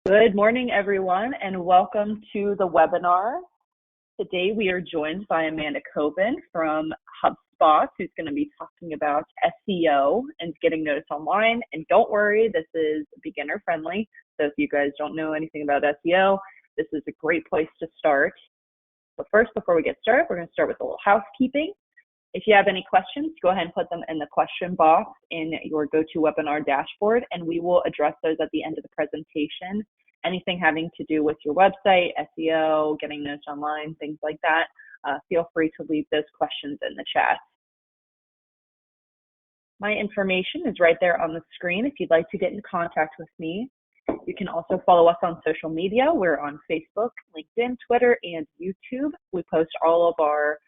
Good morning, everyone, and welcome to the webinar. Today, we are joined by Amanda Coben from HubSpot, who's going to be talking about SEO and getting noticed online. And don't worry, this is beginner friendly. So if you guys don't know anything about SEO, this is a great place to start. But first, before we get started, we're going to start with a little housekeeping. If you have any questions, go ahead and put them in the question box in your GoToWebinar dashboard, and we will address those at the end of the presentation. Anything having to do with your website, SEO, getting noticed online, things like that, feel free to leave those questions in the chat. My information is right there on the screen if you'd like to get in contact with me. You can also follow us on social media. We're on Facebook, LinkedIn, Twitter, and YouTube. We post all of our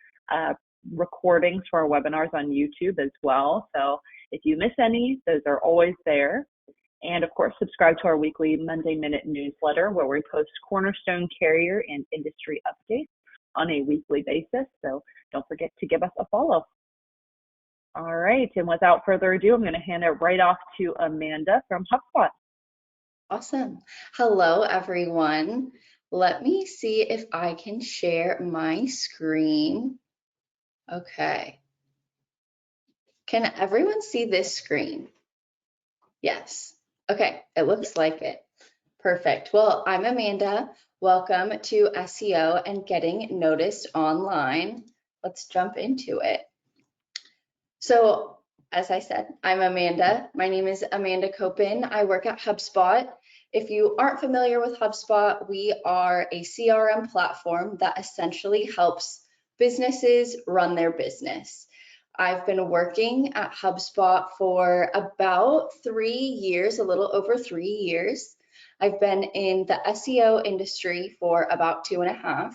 recordings for our webinars on YouTube as well. So if you miss any, those are always there. And of course, subscribe to our weekly Monday Minute newsletter where we post Cornerstone carrier and industry updates on a weekly basis. So don't forget to give us a follow. All right, and without further ado, I'm going to hand it right off to Amanda from HubSpot. Awesome. Hello, everyone. Let me see if I can share my screen. Okay. Can everyone see this screen? Yes. Okay, it looks like it. Perfect. Well, I'm Amanda. Welcome to SEO and Getting Noticed Online. Let's jump into it. So, as I said, I'm Amanda. My name is Amanda Coben. I work at HubSpot. If you aren't familiar with HubSpot, we are a CRM platform that essentially helps businesses run their business. I've been working at HubSpot for about 3 years, a little over 3 years. I've been in the SEO industry for about 2.5.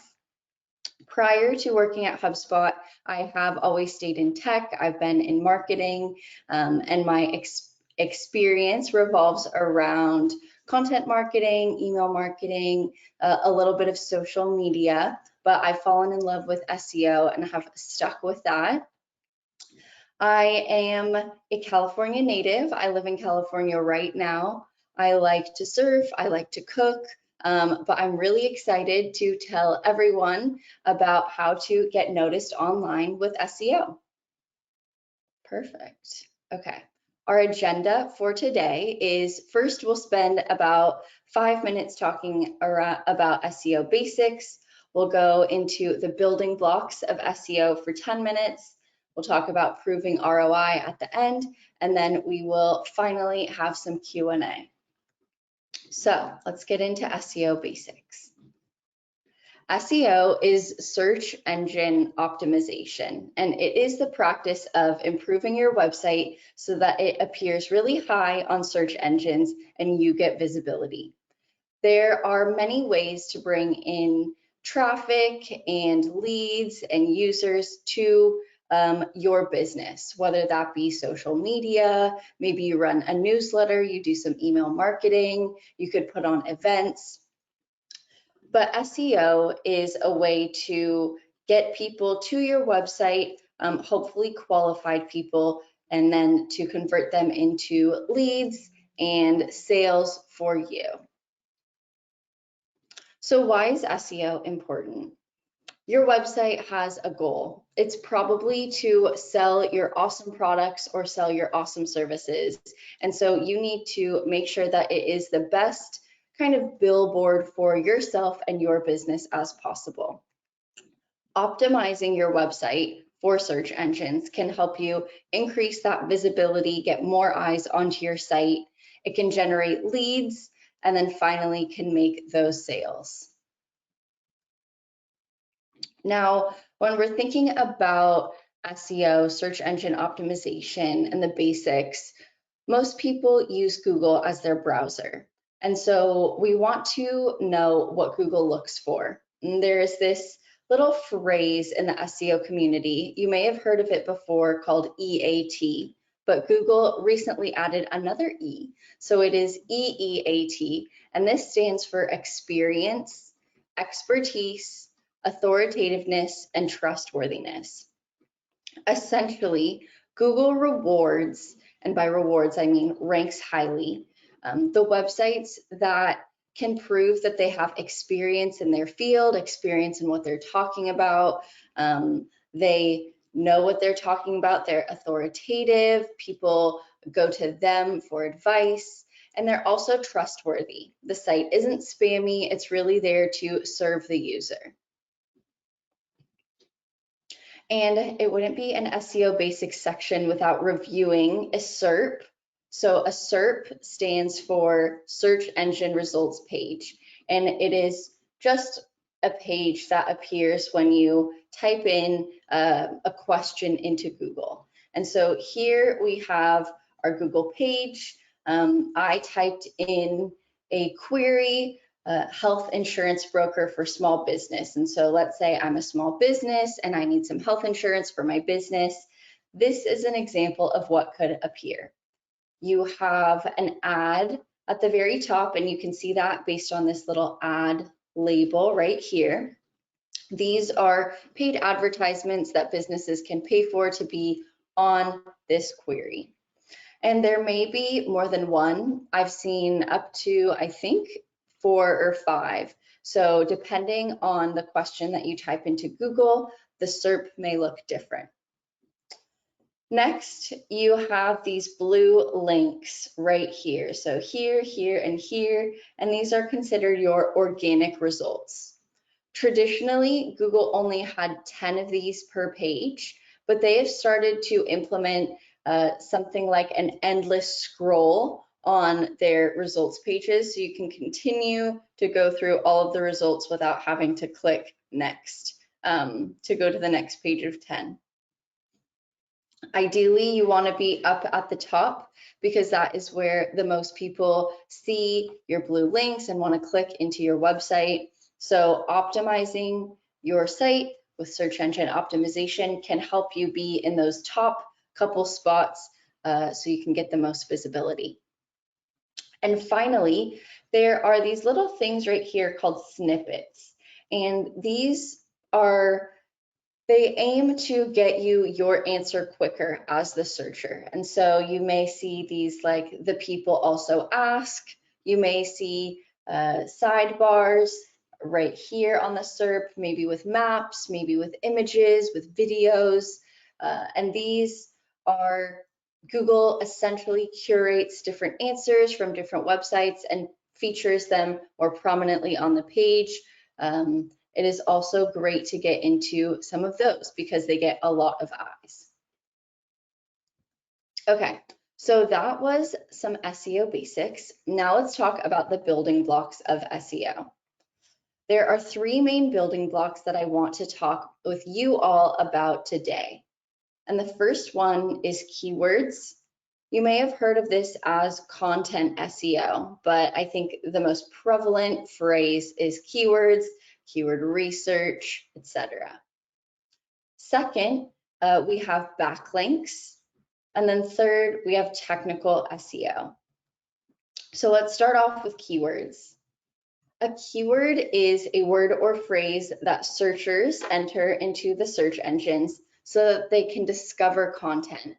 Prior to working at HubSpot, I have always stayed in tech. I've been in marketing, and my experience revolves around content marketing, email marketing, a little bit of social media, but I've fallen in love with SEO and have stuck with that. I am a California native. I live in California right now. I like to surf, I like to cook, but I'm really excited to tell everyone about how to get noticed online with SEO. Perfect. Okay. Our agenda for today is first we'll spend about 5 minutes talking about SEO basics. We'll go into the building blocks of SEO for 10 minutes. We'll talk about proving ROI at the end, and then we will finally have some Q&A. So let's get into SEO basics. SEO is search engine optimization, and it is the practice of improving your website so that it appears really high on search engines and you get visibility. There are many ways to bring in traffic and leads and users to your business, whether that be social media, maybe you run a newsletter, you do some email marketing, you could put on events. But SEO is a way to get people to your website, hopefully qualified people, and then to convert them into leads and sales for you. So why is SEO important? Your website has a goal. It's probably to sell your awesome products or sell your awesome services. And so you need to make sure that it is the best kind of billboard for yourself and your business as possible. Optimizing your website for search engines can help you increase that visibility, get more eyes onto your site. It can generate leads, and then finally can make those sales. Now, when we're thinking about SEO, search engine optimization, and the basics, most people use Google as their browser. And so we want to know what Google looks for. And there's this little phrase in the SEO community, you may have heard of it before, called EAT, but Google recently added another E. So it is EEAT, and this stands for experience, expertise, authoritativeness, and trustworthiness. Essentially, Google rewards, and by rewards I mean ranks highly, the websites that can prove that they have experience in their field, experience in what they're talking about. They know what they're talking about. They're authoritative. People go to them for advice. And they're also trustworthy. The site isn't spammy. It's really there to serve the user. And it wouldn't be an SEO basics section without reviewing a SERP. So a SERP stands for Search Engine Results Page, and it is just a page that appears when you type in a question into Google. And so here we have our Google page. I typed in a query, health insurance broker for small business. And so let's say I'm a small business and I need some health insurance for my business. This is an example of what could appear. You have an ad at the very top, and you can see that based on this little ad label right here. These are paid advertisements that businesses can pay for to be on this query. And there may be more than one. I've seen up to, I think, 4 or 5. So depending on the question that you type into Google, the SERP may look different. Next, you have these blue links right here. So here, here, and here, and these are considered your organic results. Traditionally, Google only had 10 of these per page, but they have started to implement something like an endless scroll on their results pages, so you can continue to go through all of the results without having to click next to go to the next page of 10. Ideally, you want to be up at the top because that is where the most people see your blue links and want to click into your website. So optimizing your site with search engine optimization can help you be in those top couple spots so you can get the most visibility. And finally, there are these little things right here called snippets. And these are they aim to get you your answer quicker as the searcher. And so you may see these like the people also ask, you may see sidebars right here on the SERP, maybe with maps, maybe with images, with videos. And these are, Google essentially curates different answers from different websites and features them more prominently on the page. It is also great to get into some of those because they get a lot of eyes. Okay, so that was some SEO basics. Now let's talk about the building blocks of SEO. There are 3 main building blocks that I want to talk with you all about today. And the first one is keywords. You may have heard of this as content SEO, but I think the most prevalent phrase is keywords, keyword research, etc. Second, we have backlinks. And then third, we have technical SEO. So let's start off with keywords. A keyword is a word or phrase that searchers enter into the search engines so that they can discover content.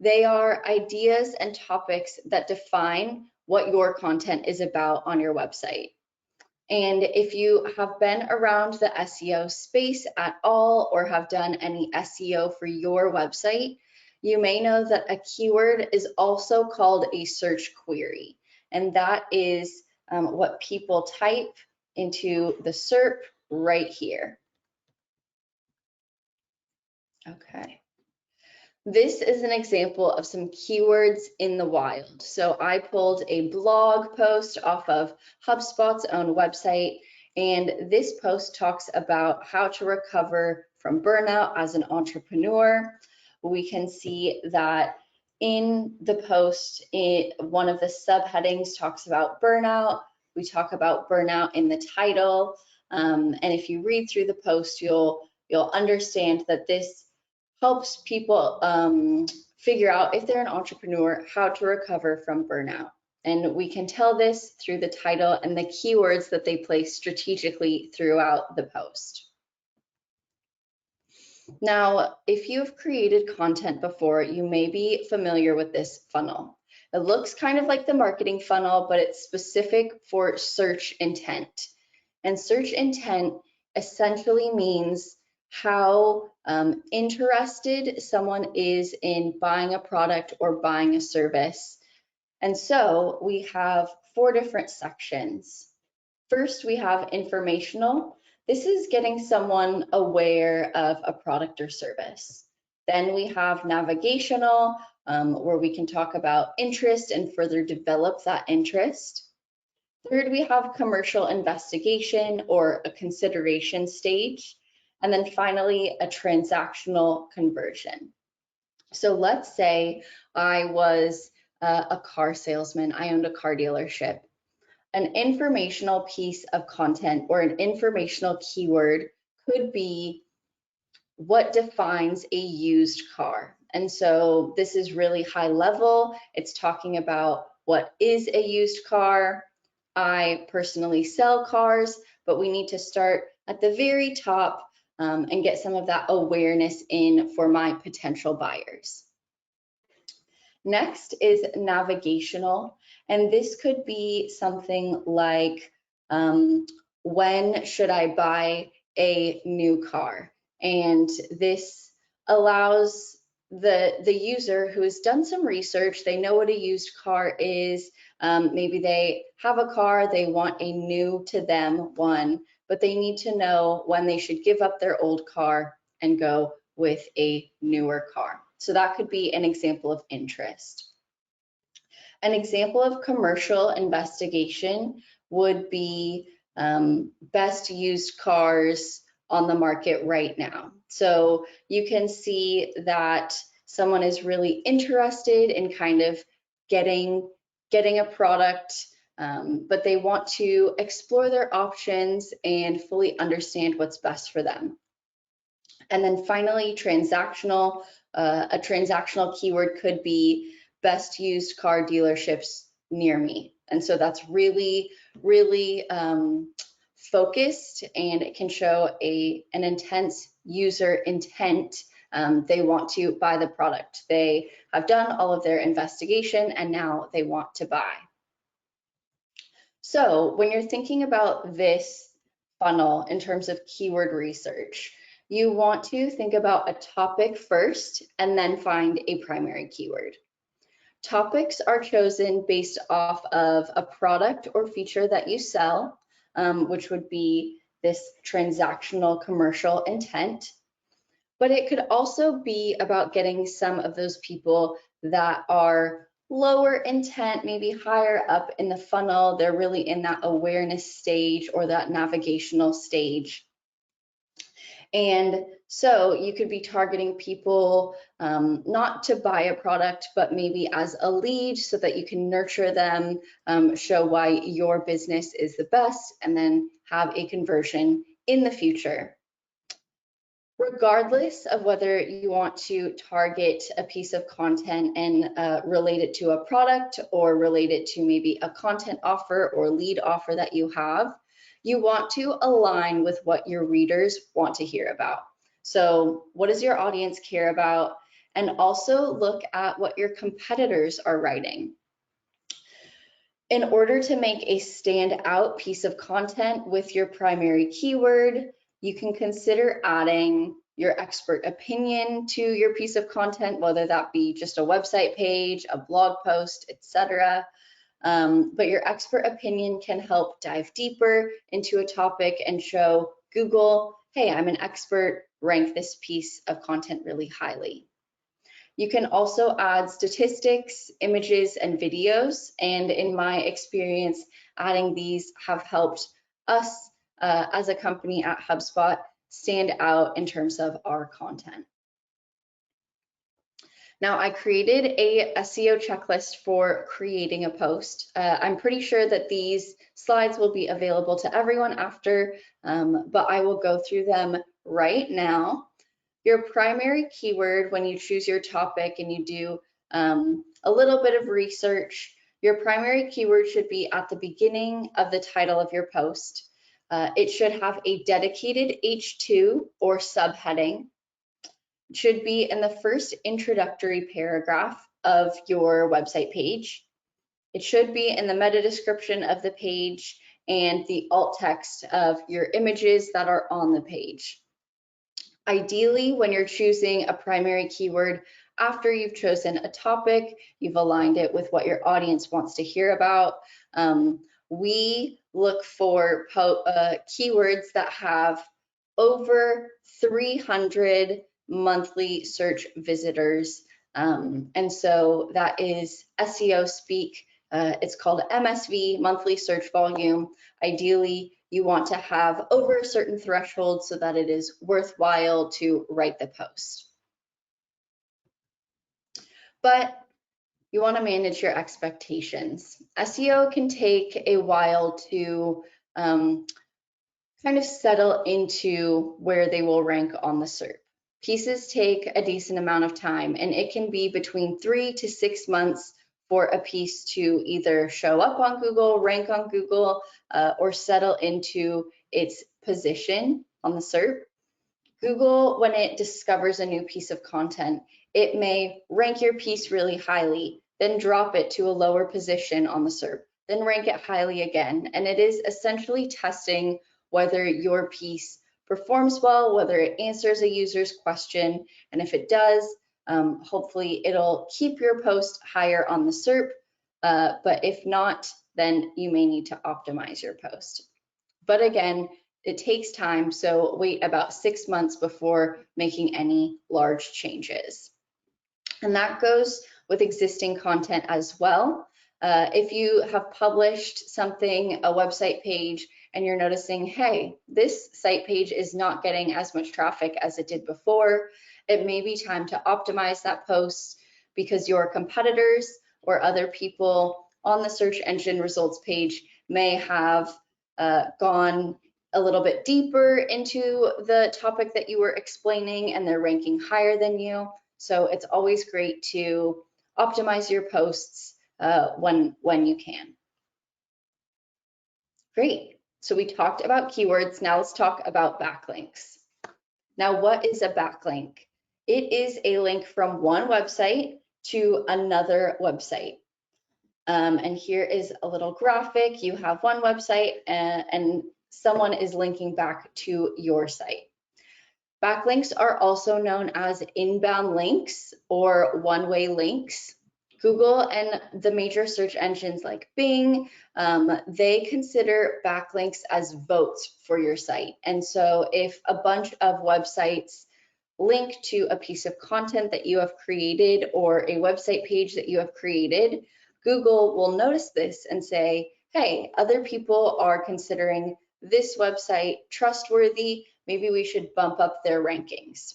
They are ideas and topics that define what your content is about on your website. And if you have been around the SEO space at all or have done any SEO for your website, you may know that a keyword is also called a search query. And that is what people type into the SERP right here. Okay. This is an example of some keywords in the wild. So I pulled a blog post off of HubSpot's own website, and this post talks about how to recover from burnout as an entrepreneur. We can see that in the post, one of the subheadings talks about burnout. We talk about burnout in the title, and if you read through the post, you'll understand that this helps people figure out if they're an entrepreneur, how to recover from burnout. And we can tell this through the title and the keywords that they place strategically throughout the post. Now, if you've created content before, you may be familiar with this funnel. It looks kind of like the marketing funnel, but it's specific for search intent. And search intent essentially means how interested someone is in buying a product or buying a service. And so we have 4 different sections. First, we have informational. This is getting someone aware of a product or service. Then we have navigational, where we can talk about interest and further develop that interest. Third, we have commercial investigation or a consideration stage. And then finally, a transactional conversion. So let's say I was a car salesman, I owned a car dealership. An informational piece of content or an informational keyword could be what defines a used car. And so this is really high level. It's talking about what is a used car. I personally sell cars, but we need to start at the very top and get some of that awareness in for my potential buyers. Next is navigational, and this could be something like, when should I buy a new car? And this allows the user who has done some research, they know what a used car is, maybe they have a car, they want a new to them one, but they need to know when they should give up their old car and go with a newer car. So that could be an example of interest. An example of commercial investigation would be best used cars on the market right now. So you can see that someone is really interested in kind of getting a product, but they want to explore their options and fully understand what's best for them. And then finally, transactional. A transactional keyword could be best used car dealerships near me. And so that's really, really focused, and it can show an intense user intent. They want to buy the product. They have done all of their investigation and now they want to buy. So when you're thinking about this funnel in terms of keyword research, you want to think about a topic first and then find a primary keyword. Topics are chosen based off of a product or feature that you sell, which would be this transactional commercial intent. But it could also be about getting some of those people that are lower intent, maybe higher up in the funnel. They're really in that awareness stage or that navigational stage. And so you could be targeting people not to buy a product, but maybe as a lead so that you can nurture them, show why your business is the best, and then have a conversion in the future. Regardless of whether you want to target a piece of content and relate it to a product or relate it to maybe a content offer or lead offer that you have, you want to align with what your readers want to hear about. So what does your audience care about? And also look at what your competitors are writing. In order to make a standout piece of content with your primary keyword, you can consider adding your expert opinion to your piece of content, whether that be just a website page, a blog post, etc. But your expert opinion can help dive deeper into a topic and show Google, hey, I'm an expert, rank this piece of content really highly. You can also add statistics, images, and videos. And in my experience, adding these have helped us as a company at HubSpot stand out in terms of our content. Now, I created a SEO checklist for creating a post. I'm pretty sure that these slides will be available to everyone after, but I will go through them right now. Your primary keyword, when you choose your topic and you do a little bit of research, your primary keyword should be at the beginning of the title of your post. It should have a dedicated H2 or subheading. It should be in the first introductory paragraph, of your website page. It should be in the meta description of the page and the alt text of your images that are on the page. Ideally, when you're choosing a primary keyword, after you've chosen a topic, you've aligned it with what your audience wants to hear about. We look for keywords that have over 300 monthly search visitors. And so that is SEO speak. It's called MSV, monthly search volume. Ideally, you want to have over a certain threshold so that it is worthwhile to write the post. But you want to manage your expectations. SEO can take a while to kind of settle into where they will rank on the SERP. Pieces take a decent amount of time, and it can be between 3 to 6 months for a piece to either show up on Google, rank on Google, or settle into its position on the SERP. Google, when it discovers a new piece of content, it may rank your piece really highly, then drop it to a lower position on the SERP, then rank it highly again. And it is essentially testing whether your piece performs well, whether it answers a user's question. And if it does, hopefully it'll keep your post higher on the SERP. But if not, then you may need to optimize your post. But again, it takes time, so wait about 6 months before making any large changes. And that goes with existing content as well. If you have published something, a website page, and you're noticing, hey, this site page is not getting as much traffic as it did before, it may be time to optimize that post because your competitors or other people on the search engine results page may have gone a little bit deeper into the topic that you were explaining and they're ranking higher than you. So it's always great to optimize your posts when you can. Great. So we talked about keywords. Now let's talk about backlinks. Now, what is a backlink? It is a link from one website to another website. And here is a little graphic. You have one website and someone is linking back to your site. Backlinks are also known as inbound links or one-way links. Google and the major search engines like Bing, they consider backlinks as votes for your site. And so if a bunch of websites link to a piece of content that you have created or a website page that you have created, Google will notice this and say, hey, other people are considering this website trustworthy, maybe we should bump up their rankings.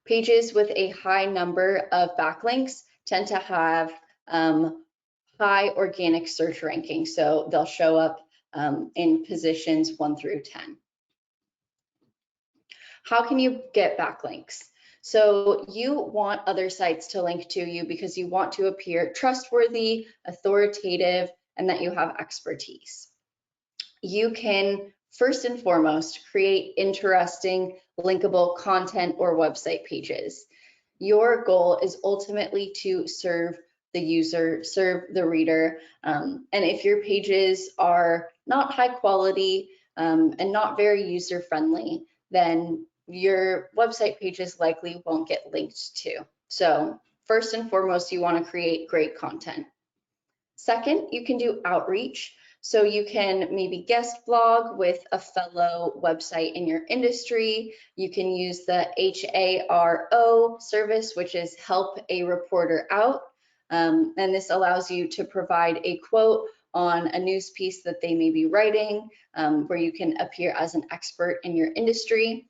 Pages with a high number of backlinks tend to have high organic search rankings, so they'll show up in positions 1 through 10. How can you get backlinks? So you want other sites to link to you because you want to appear trustworthy, authoritative, and that you have expertise. You can first and foremost create interesting linkable content or website pages. Your goal is ultimately to serve the user, serve the reader. And if your pages are not high quality and not very user friendly, then your website pages likely won't get linked to. So first and foremost, you want to create great content. Second, you can do outreach. So you can maybe guest blog with a fellow website in your industry. You can use the HARO service, which is help a reporter out. And this allows you to provide a quote on a news piece that they may be writing, where you can appear as an expert in your industry.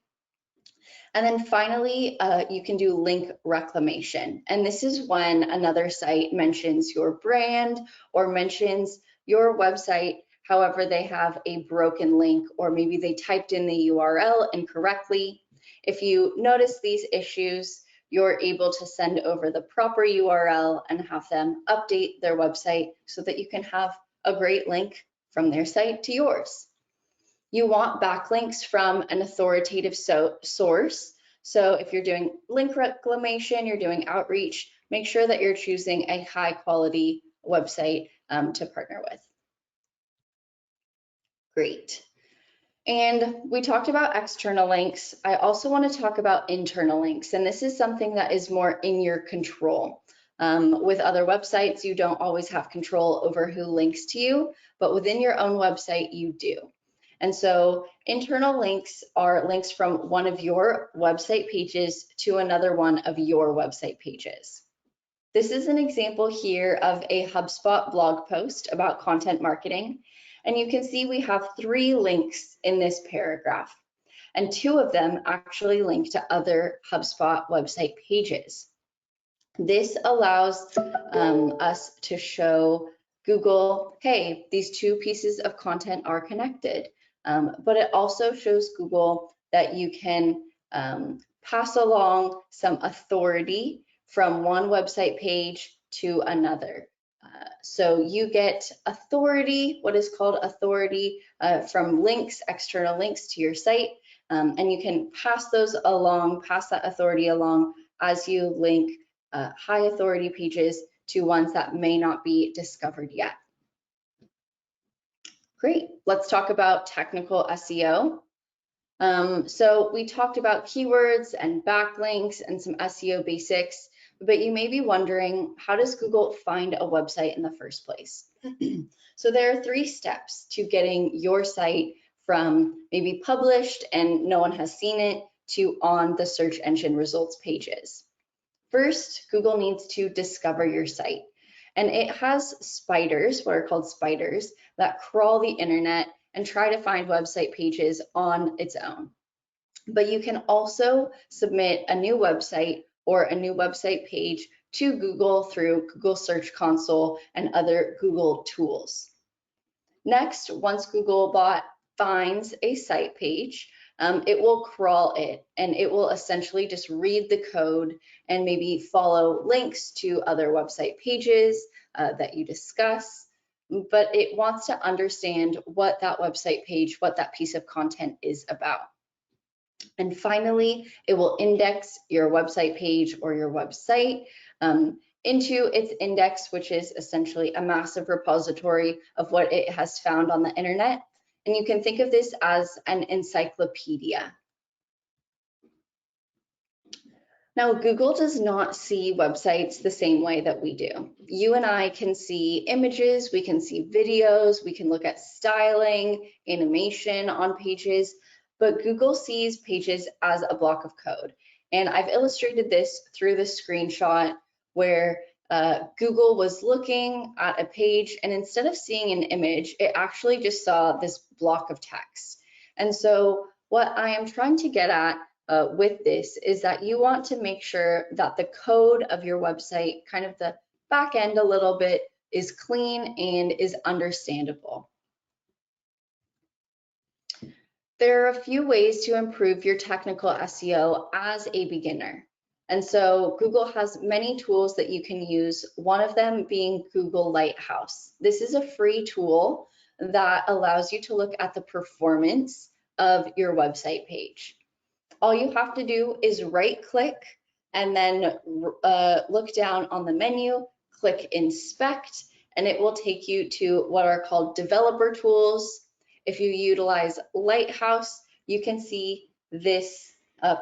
And then finally, you can do link reclamation. And this is when another site mentions your brand or mentions your website. However, they have a broken link, or maybe they typed in the URL incorrectly. If you notice these issues, you're able to send over the proper URL and have them update their website so that you can have a great link from their site to yours. You want backlinks from an authoritative source. So if you're doing link reclamation, you're doing outreach, make sure that you're choosing a high quality website to partner with. Great. And we talked about external links. I also want to talk about internal links, and this is something that is more in your control. With other websites, you don't always have control over who links to you, but within your own website, you do. And so internal links are links from one of your website pages to another one of your website pages. This is an example here of a HubSpot blog post about content marketing. And you can see we have 3 links in this paragraph, and 2 of them actually link to other HubSpot website pages. This allows us to show Google, hey, these 2 pieces of content are connected. But it also shows Google that you can pass along some authority from one website page to another. So you get authority, what is called authority, from links, external links to your site, and you can pass those along, pass that authority along as you link high authority pages to ones that may not be discovered yet. Great, let's talk about technical SEO. So we talked about keywords and backlinks and some SEO basics, but you may be wondering, how does Google find a website in the first place? So there are 3 steps to getting your site from maybe published and no one has seen it to on the search engine results pages. First, Google needs to discover your site. And it has spiders, what are called spiders, that crawl the internet and try to find website pages on its own. But you can also submit a new website or a new website page to Google through Google Search Console and other Google tools. Next, once Googlebot finds a site page, it will crawl it, and it will essentially just read the code and maybe follow links to other website pages that you discuss, but it wants to understand what that website page, what that piece of content is about. And finally, it will index your website page or your website into its index, which is essentially a massive repository of what it has found on the internet. And you can think of this as an encyclopedia. Now, Google does not see websites the same way that we do. You and I can see images, we can see videos, we can look at styling, animation on pages, but Google sees pages as a block of code. And I've illustrated this through the screenshot where Google was looking at a page, and instead of seeing an image, it actually just saw this block of text. And so what I am trying to get at with this is that you want to make sure that the code of your website, kind of the back end a little bit, is clean and is understandable. There are a few ways to improve your technical SEO as a beginner. And so Google has many tools that you can use, one of them being Google Lighthouse. This is a free tool that allows you to look at the performance of your website page. All you have to do is right-click and then look down on the menu, click Inspect, and it will take you to what are called developer tools. If you utilize Lighthouse, you can see this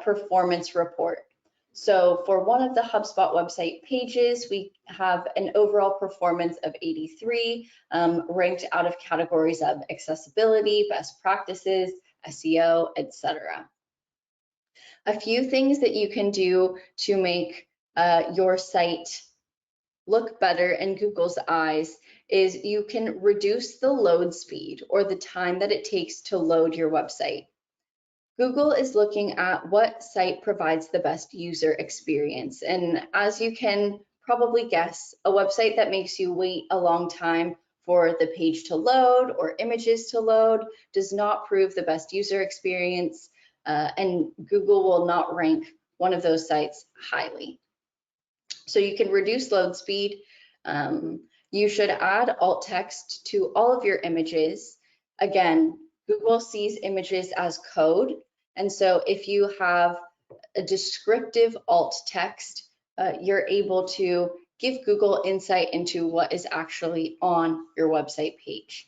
performance report. So for one of the HubSpot website pages, we have an overall performance of 83, ranked out of categories of accessibility, best practices, SEO, etc. A few things that you can do to make your site look better in Google's eyes is you can reduce the load speed or the time that it takes to load your website. Google is looking at what site provides the best user experience. And as you can probably guess, a website that makes you wait a long time for the page to load or images to load does not prove the best user experience, and Google will not rank one of those sites highly. So you can reduce load speed. You should add alt text to all of your images. Again, Google sees images as code. And so if you have a descriptive alt text, you're able to give Google insight into what is actually on your website page.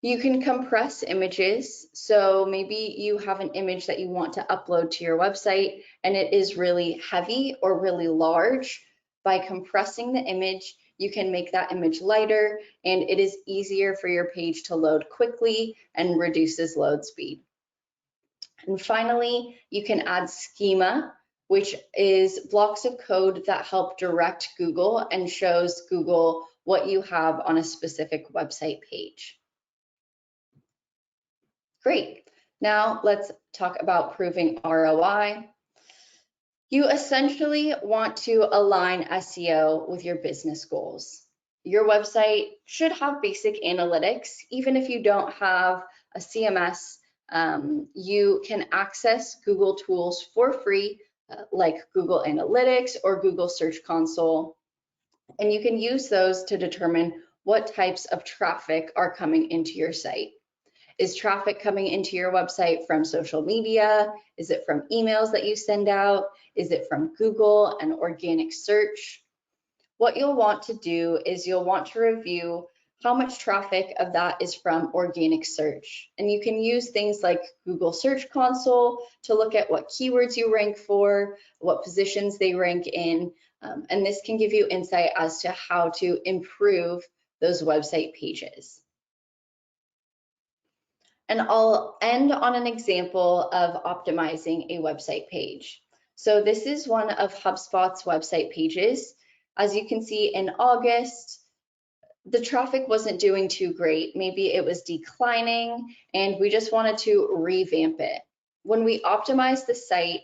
You can compress images. So maybe you have an image that you want to upload to your website and it is really heavy or really large. By compressing the image, you can make that image lighter and it is easier for your page to load quickly and reduces load speed. And finally, you can add schema, which is blocks of code that help direct Google and shows Google what you have on a specific website page. Great. Now let's talk about proving ROI. You essentially want to align SEO with your business goals. Your website should have basic analytics. Even if you don't have a CMS, you can access Google tools for free, like Google Analytics or Google Search Console. And you can use those to determine what types of traffic are coming into your site. Is traffic coming into your website from social media? Is it from emails that you send out? Is it from Google and organic search? What you'll want to do is you'll want to review how much traffic of that is from organic search. And you can use things like Google Search Console to look at what keywords you rank for, what positions they rank in, and this can give you insight as to how to improve those website pages. And I'll end on an example of optimizing a website page. So this is one of HubSpot's website pages. As you can see, in August, the traffic wasn't doing too great. Maybe it was declining and we just wanted to revamp it. When we optimized the site,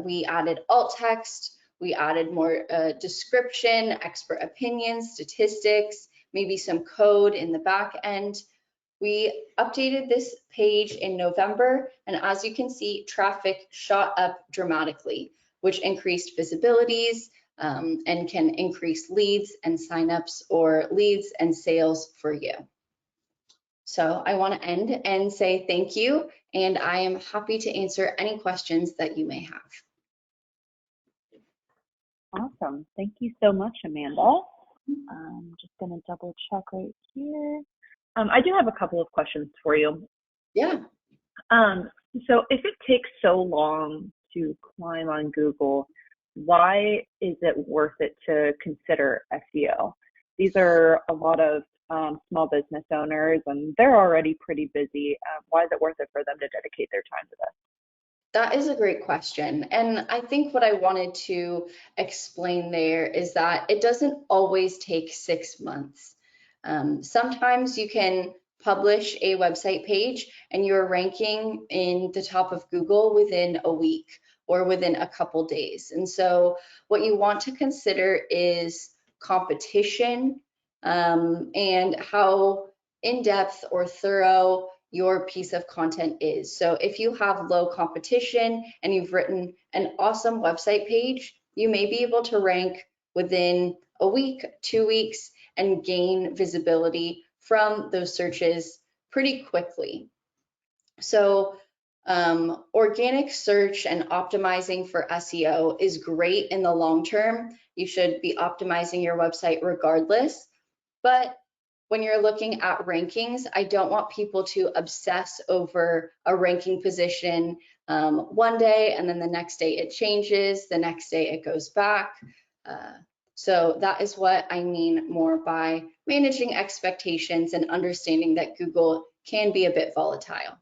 we added alt text, we added more description, expert opinions, statistics, maybe some code in the back end. We updated this page in November, and as you can see, traffic shot up dramatically, which increased visibilities and can increase leads and signups or leads and sales for you. So I want to end and say thank you, and I am happy to answer any questions that you may have. Awesome. Thank you so much, Amanda. I'm just going to double check right here. I do have a couple of questions for you. Yeah. So if it takes so long to climb on Google, why is it worth it to consider SEO? These are a lot of small business owners and they're already pretty busy. Why is it worth it for them to dedicate their time to this? That is a great question. And I think what I wanted to explain there is that it doesn't always take 6 months. Sometimes you can publish a website page and you're ranking in the top of Google within a week or within a couple days. And so what you want to consider is competition and how in-depth or thorough your piece of content is. So if you have low competition and you've written an awesome website page, you may be able to rank within a week, 2 weeks, and gain visibility from those searches pretty quickly. So organic search and optimizing for SEO is great in the long term. You should be optimizing your website regardless, but when you're looking at rankings, I don't want people to obsess over a ranking position one day and then the next day it changes, the next day it goes back. So that is what I mean more by managing expectations and understanding that Google can be a bit volatile.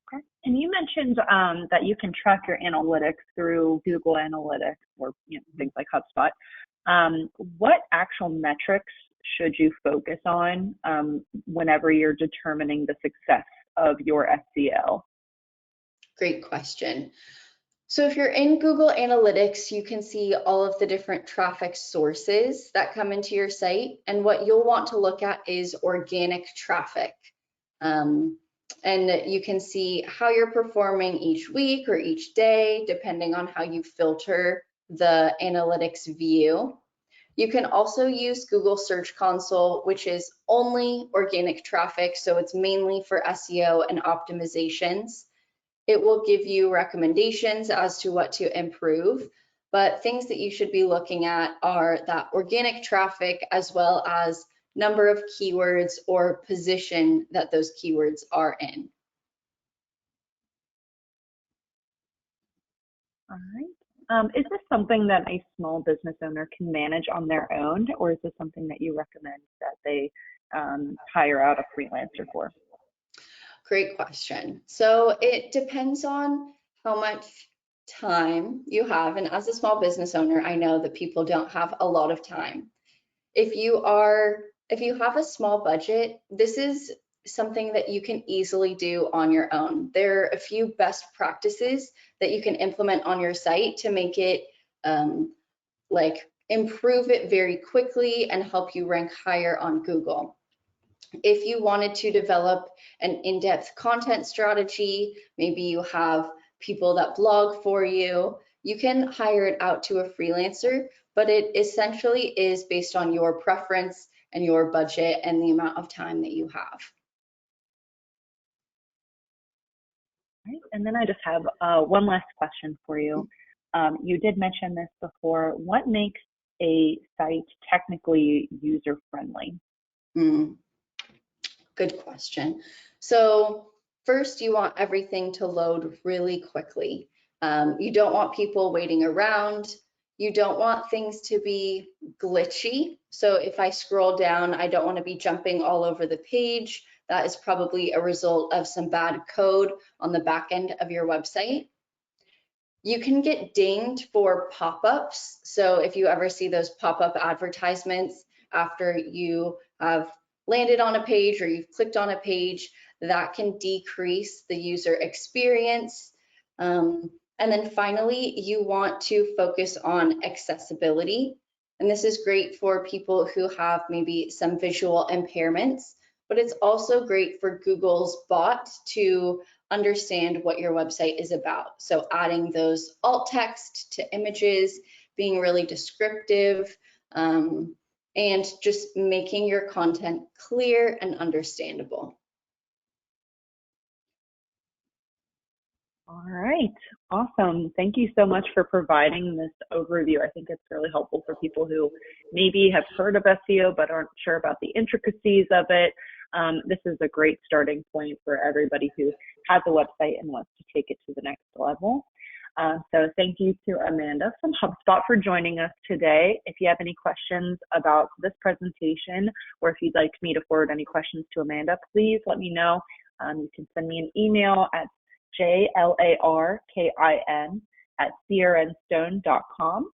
Okay. And you mentioned that you can track your analytics through Google Analytics or things like HubSpot. What actual metrics should you focus on whenever you're determining the success of your SEO? Great question. So if you're in Google Analytics, you can see all of the different traffic sources that come into your site. And what you'll want to look at is organic traffic. And you can see how you're performing each week or each day, depending on how you filter the analytics view. You can also use Google Search Console, which is only organic traffic, so it's mainly for SEO and optimizations. It will give you recommendations as to what to improve, but things that you should be looking at are that organic traffic as well as number of keywords or position that those keywords are in. All right. Is this something that a small business owner can manage on their own, or is this something that you recommend that they hire out a freelancer for? Great question. So it depends on how much time you have. And as a small business owner, I know that people don't have a lot of time. If you have a small budget, this is something that you can easily do on your own. There are a few best practices that you can implement on your site to make it like improve it very quickly and help you rank higher on Google. If you wanted to develop an in-depth content strategy, maybe you have people that blog for you, you can hire it out to a freelancer, but it essentially is based on your preference and your budget and the amount of time that you have. Right. And then I just have one last question for you. You did mention this before. What makes a site technically user-friendly? Good question. So first, you want everything to load really quickly. You don't want people waiting around. You don't want things to be glitchy. So if I scroll down, I don't want to be jumping all over the page. That is probably a result of some bad code on the back end of your website. You can get dinged for pop-ups. So if you ever see those pop-up advertisements after you have landed on a page or you've clicked on a page, that can decrease the user experience. And then finally, you want to focus on accessibility. And this is great for people who have maybe some visual impairments, but it's also great for Google's bot to understand what your website is about. So adding those alt text to images, being really descriptive, and just making your content clear and understandable. All right, awesome. Thank you so much for providing this overview. I think it's really helpful for people who maybe have heard of SEO but aren't sure about the intricacies of it. This is a great starting point for everybody who has a website and wants to take it to the next level. So thank you to Amanda from HubSpot for joining us today. If you have any questions about this presentation, or if you'd like me to forward any questions to Amanda, please let me know. You can send me an email at JLARKIN@crnstone.com.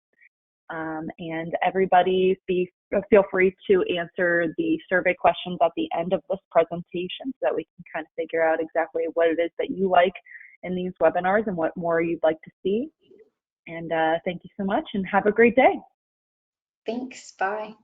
And everybody feel free to answer the survey questions at the end of this presentation so that we can kind of figure out exactly what it is that you like in these webinars and what more you'd like to see. And thank you so much and have a great day. Thanks, bye.